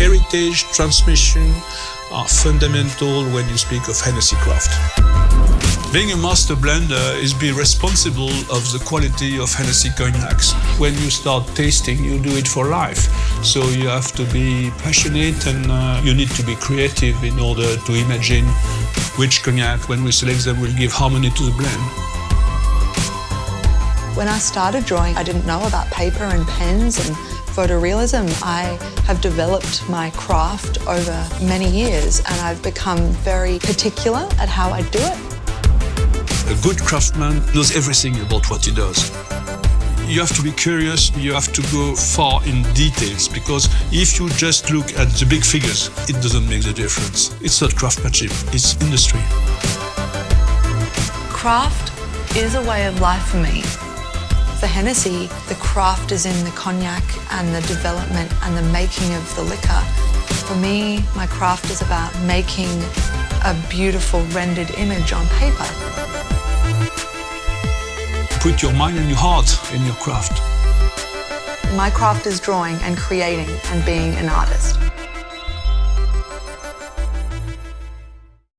heritage, transmission are fundamental when you speak of Hennessy craft. Being a master blender is be responsible of the quality of Hennessy cognacs. When you start tasting, you do it for life. So you have to be passionate and you need to be creative in order to imagine which cognac, when we select them, will give harmony to the blend. When I started drawing, I didn't know about paper and pens and photorealism. I have developed my craft over many years and I've become very particular at how I do it. A good craftsman knows everything about what he does. You have to be curious, you have to go far in details, because if you just look at the big figures, it doesn't make the difference. It's not craftsmanship, it's industry. Craft is a way of life for me. For Hennessy, the craft is in the cognac and the development and the making of the liquor. For me, my craft is about making a beautiful rendered image on paper. Put your mind and your heart in your craft. My craft is drawing and creating and being an artist.